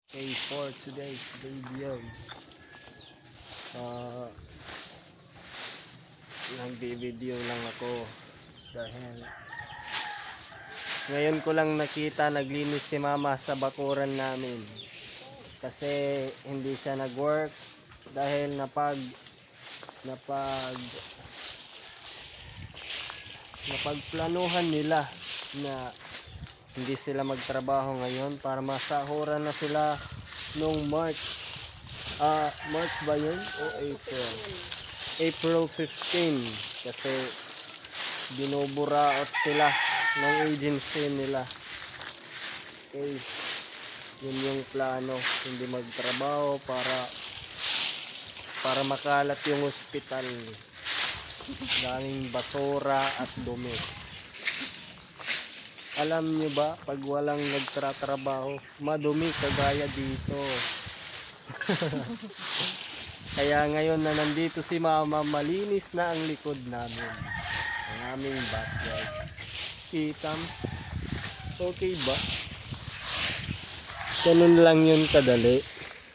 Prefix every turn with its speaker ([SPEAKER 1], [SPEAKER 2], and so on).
[SPEAKER 1] Okay, for today's video, uh, nagbi-video lang ako dahil ngayon ko lang nakita naglinis si mama sa bakuran namin kasi hindi siya nag-work dahil napagplanuhan nila na hindi sila magtrabaho ngayon para masahuran na sila nung March. March ba yun? O April? April 15 kasi binuburaot sila ng agency nila. Okay, yun yung plano, hindi magtrabaho para makalat yung ospital. Daming basura at dumi. Alam nyo ba, pag walang nagtratrabaho, madumi kagaya dito. Kaya ngayon na nandito si mama, malinis na ang likod namin. Ang aming backyard. Kitam? Okay ba? Ganun lang yun kadali.